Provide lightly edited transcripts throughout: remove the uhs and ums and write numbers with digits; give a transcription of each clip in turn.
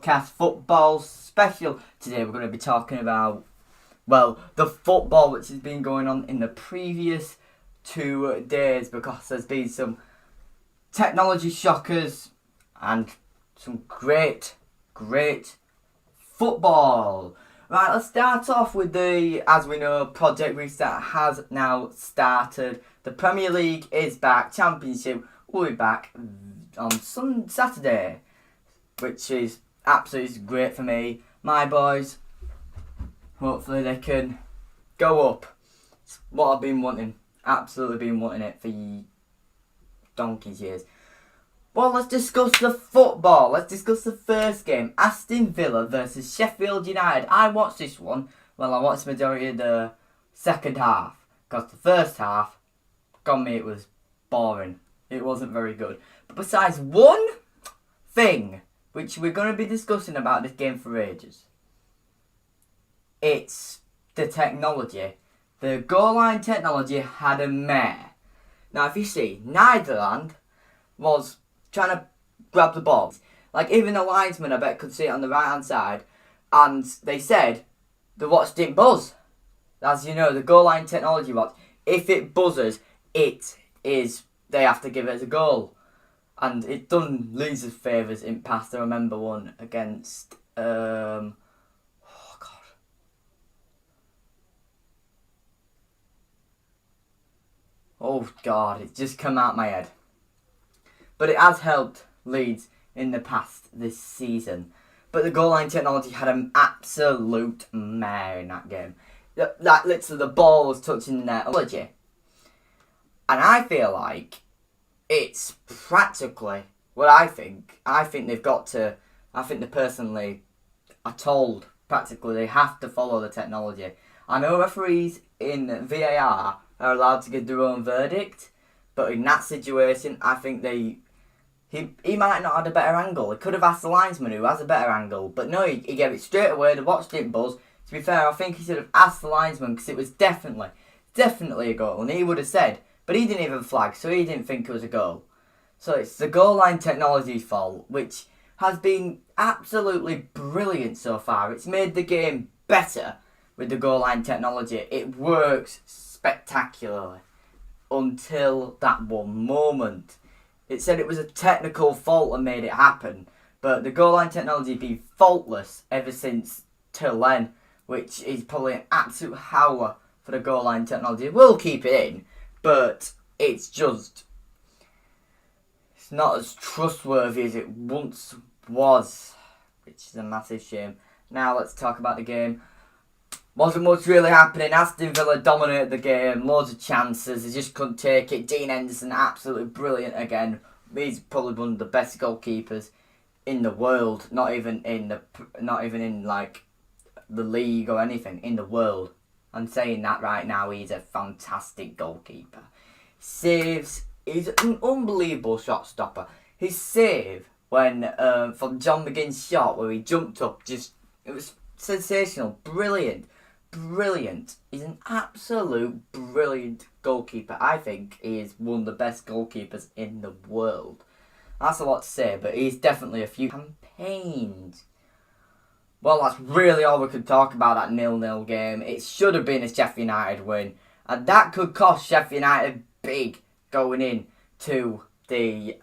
Cast football special. Today we're going to be talking about, well, the football which has been going on in the previous 2 days, because there's been some technology shockers and some great football. Right, let's start off with as we know, Project Restart has now started. The Premier League is back. Championship will be back on Saturday, which is absolutely great for me. My boys, hopefully they can go up. It's what I've been wanting. Absolutely been wanting it for donkey's years. Well, let's discuss the football. Let's discuss the first game. Aston Villa versus Sheffield United. I watched this one. Well, I watched the majority of the second half, because the first half, got me, it was boring. It wasn't very good. But besides one thing, which we're going to be discussing about this game for ages, it's the technology. The goal line technology had a mare. Now, if you see, Netherlands was trying to grab the ball. Like, even the linesman, I bet, could see it on the right-hand side. And they said the watch didn't buzz. As you know, the goal line technology watch, if it buzzes, they have to give it as a goal. And it done Leeds favours in past. I remember one against oh god, it just come out my head. But it has helped Leeds in the past this season. But the goal line technology had an absolute mare in that game. Like, literally, the ball was touching the net. And I feel like it's practically what I think. I think they personally are told practically they have to follow the technology. I know referees in VAR are allowed to give their own verdict, but in that situation, I think he might not have a better angle. He could have asked the linesman who has a better angle, but no, he gave it straight away. The watch didn't buzz. To be fair, I think he should have asked the linesman, because it was definitely a goal, and he would have said. But he didn't even flag, so he didn't think it was a goal. So it's the goal line technology's fault, which has been absolutely brilliant so far. It's made the game better with the goal line technology. It works spectacularly until that one moment. It said it was a technical fault and made it happen, but the goal line technology has been faultless ever since till then, which is probably an absolute howler for the goal line technology. We'll keep it in, but it's not as trustworthy as it once was, which is a massive shame. Now let's talk about the game. Wasn't much really happening. Aston Villa dominated the game, loads of chances, they just couldn't take it. Dean Henderson, absolutely brilliant again. He's probably one of the best goalkeepers in the world, not even in like the league or anything, in the world. I'm saying that right now. He's a fantastic goalkeeper. Saves. He's an unbelievable shot stopper. His save when from John McGinn's shot where he jumped up, it was sensational. Brilliant. He's an absolute brilliant goalkeeper. I think he is one of the best goalkeepers in the world. That's a lot to say, but he's definitely a few campaigns. Well, that's really all we could talk about that 0-0 game. It should have been a Sheffield United win, and that could cost Sheffield United big going in to the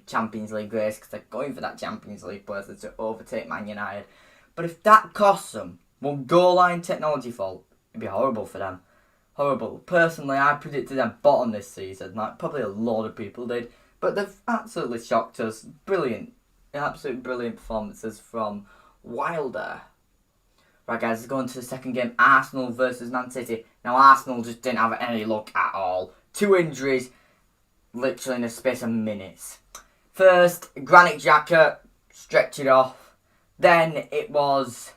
Champions League race, because they're going for that Champions League place to overtake Man United. But if that costs them one goal line technology fault, it'd be horrible for them. Horrible. Personally, I predicted them bottom this season, like probably a lot of people did, but they've absolutely shocked us. Brilliant. Absolutely brilliant performances from Wilder. Right, guys, let's go into the second game. Arsenal versus Man City. Now, Arsenal just didn't have any luck at all. 2 injuries, literally in the space of minutes. First, Granit Xhaka stretched it off. Then it was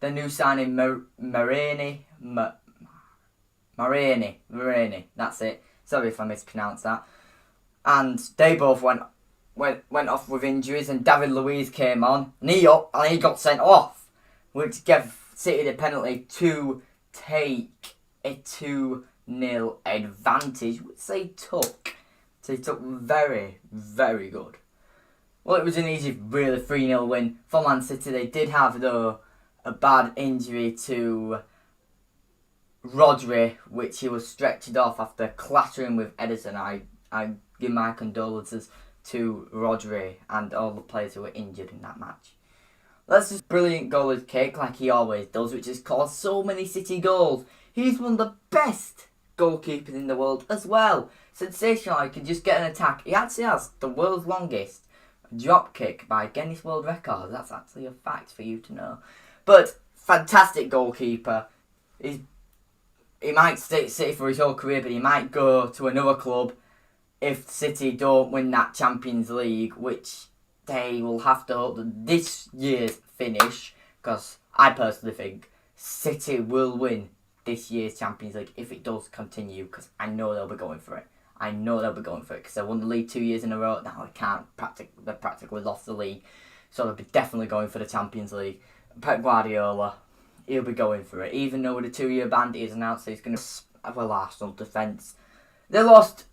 the new signing, Marini. That's it. Sorry if I mispronounced that. And they both went off with injuries, and David Luiz came on, and he got sent off, which gave City the penalty to take a 2-0 advantage, which they took. So they took very, very good. Well, it was an easy, really 3-0 win for Man City. They did have, though, a bad injury to Rodri, which he was stretchered off after clattering with Ederson. I give my condolences to Rodri and all the players who were injured in that match. That's just brilliant goal of cake, like he always does, which has caused so many City goals. He's one of the best goalkeepers in the world as well. Sensational, he can just get an attack. He actually has the world's longest drop kick by Guinness World Records. That's actually a fact for you to know. But fantastic goalkeeper. He might stay at City for his whole career, but he might go to another club if City don't win that Champions League, which they will have to hope that this year's finish, because I personally think City will win this year's Champions League if it does continue, because I know they'll be going for it. Because they won the league 2 years in a row. Now they practically lost the league, so they'll be definitely going for the Champions League. Pep Guardiola, he'll be going for it. Even though with a 2-year ban, he's announced that he's going to have a Arsenal defence. They lost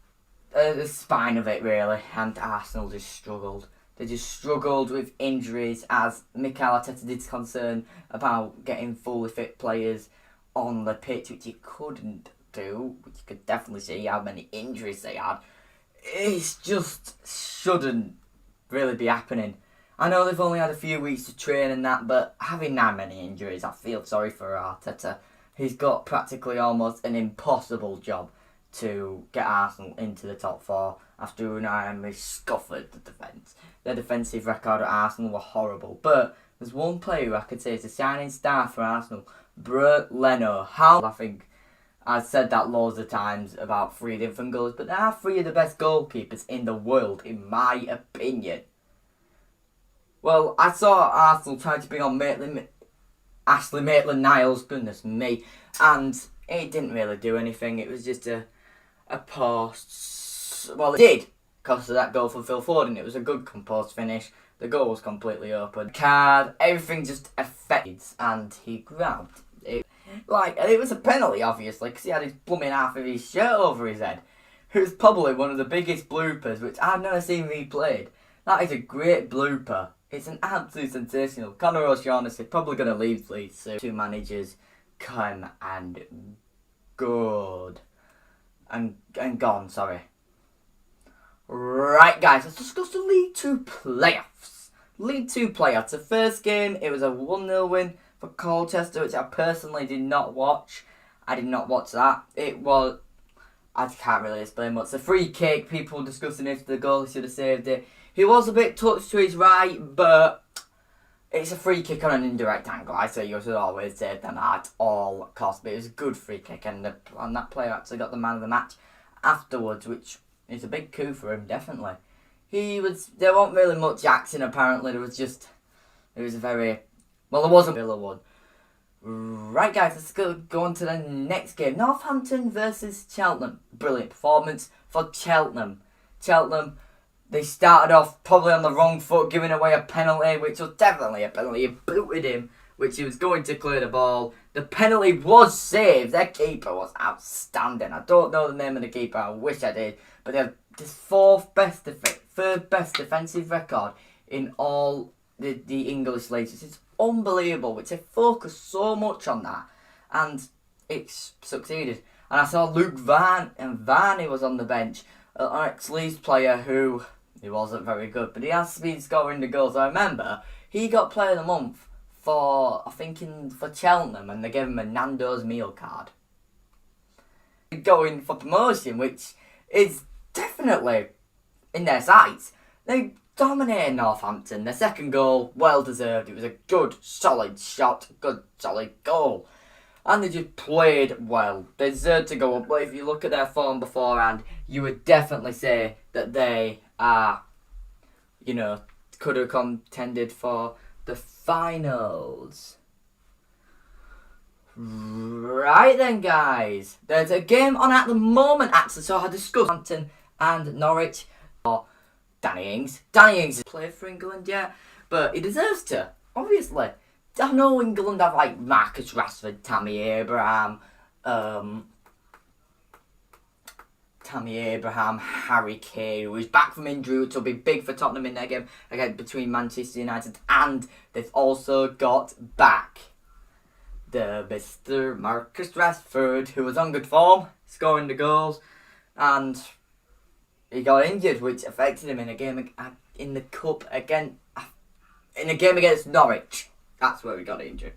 the spine of it, really, and Arsenal just struggled. They just struggled with injuries, as Mikel Arteta did concern about getting fully fit players on the pitch, which he couldn't do, which you could definitely see how many injuries they had. It just shouldn't really be happening. I know they've only had a few weeks to train and that, but having that many injuries, I feel sorry for Arteta. He's got practically almost an impossible job to get Arsenal into the top 4 after Unai Emery scuppered the defence. Their defensive record at Arsenal were horrible, but there's one player who I could say is a shining star for Arsenal, Bernd Leno. I think I've said that loads of times about 3 different goals, but they are 3 of the best goalkeepers in the world, in my opinion. Well, I saw Arsenal trying to bring on Ashley Maitland-Niles, goodness me, and it didn't really do anything. It was just a post. Well, it did, because of that goal from Phil Foden. It was a good composed finish. The goal was completely open. Card, everything just affected, and he grabbed it. And it was a penalty, obviously, because he had his blooming half of his shirt over his head. It was probably one of the biggest bloopers, which I've never seen replayed. That is a great blooper. It's an absolute sensational. Conor O'Shaughnessy probably going to leave Leeds soon. 2 managers come and good. And gone, sorry. Right, guys, let's discuss the League 2 playoffs. League 2 playoffs. The first game, it was a 1-0 win for Colchester, which I personally did not watch. I did not watch that. It was... I can't really explain much. The free kick, people discussing if the goalie should have saved it. He was a bit touched to his right, but it's a free kick on an indirect angle. I say you should always save them at all costs, but it was a good free kick, and that player actually got the man of the match afterwards, which is a big coup for him, definitely. There wasn't really much action, apparently. There was a Villa one. Right, guys, let's go on to the next game. Northampton versus Cheltenham. Brilliant performance for Cheltenham. They started off probably on the wrong foot, giving away a penalty, which was definitely a penalty. He booted him, which he was going to clear the ball. The penalty was saved. Their keeper was outstanding. I don't know the name of the keeper. I wish I did. But they have the third best defensive record in all the English leagues. It's unbelievable, which they focus so much on that. And it's succeeded. And I saw Luke Varney was on the bench. An ex-Leeds player who... He wasn't very good, but he has been scoring the goals. I remember he got Player of the Month for Cheltenham, and they gave him a Nando's meal card. Going for promotion, which is definitely in their sights. They dominated Northampton. Their second goal, well deserved. It was a good, solid shot, good, solid goal. And they just played well. They deserved to go up, but if you look at their form beforehand, you would definitely say that they are, could have contended for the finals. Right then, guys. There's a game on at the moment, actually, so I discussed Southampton and Norwich. Or Danny Ings. Danny Ings has played for England yet, but he deserves to, obviously. I know England have like Marcus Rashford, Tammy Abraham, Tammy Abraham, Harry Kane, who is back from injury, which will be big for Tottenham in their game again between Manchester United, and they've also got back the Mr. Marcus Rashford, who was on good form, scoring the goals, and he got injured, which affected him in a game in the cup again, in a game against Norwich. That's where he got injured.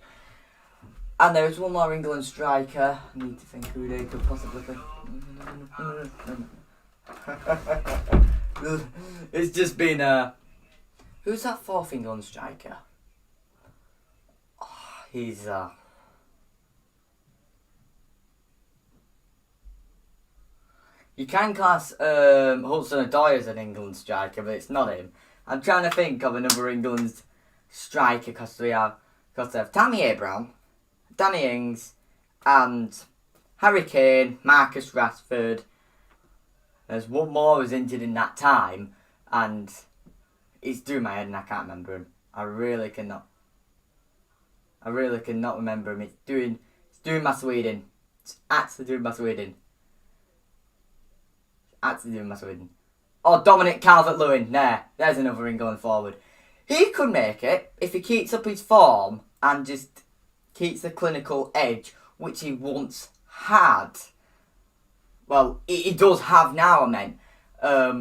And there is one more England striker. I need to think who they could possibly be. It's just been who's that fourth England striker? Oh, he's you can class Hudson-Odoi as an England striker, but it's not him. I'm trying to think of another England striker because they have Tammy Abraham, Danny Ings, and Harry Kane, Marcus Rashford. There's one more who was injured in that time, and it's doing my head and I can't remember him. I really cannot remember him. It's doing my Sweden. It's actually doing my Sweden. Oh, Dominic Calvert-Lewin. There's another ring going forward. He could make it if he keeps up his form and just keeps the clinical edge, which he once had. Well, he does have now, I meant.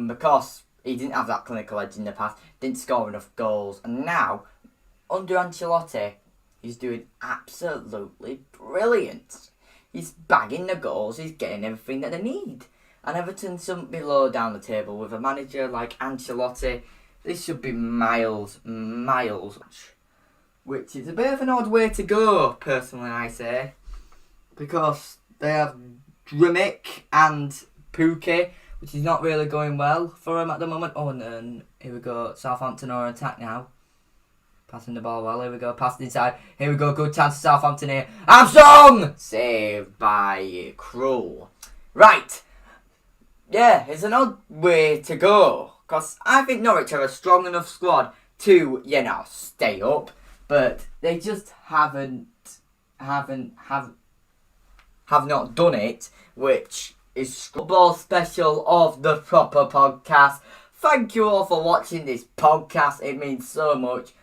Because he didn't have that clinical edge in the past, didn't score enough goals. And now, under Ancelotti, he's doing absolutely brilliant. He's bagging the goals, he's getting everything that they need. And Everton shouldn't be low down the table with a manager like Ancelotti. This should be miles. Which is a bit of an odd way to go, personally, I say. Because they have Drmic and Pukki, which is not really going well for him at the moment. Oh, and then here we go. Southampton are on attack now. Passing the ball well. Here we go. Passed inside. Here we go. Good chance for Southampton here. Armstrong! Saved by Krul. Right. Yeah, it's an odd way to go. Because I think Norwich have a strong enough squad to, stay up. But they just have not done it, which is football special of the Proper Podcast. Thank you all for watching this podcast. It means so much.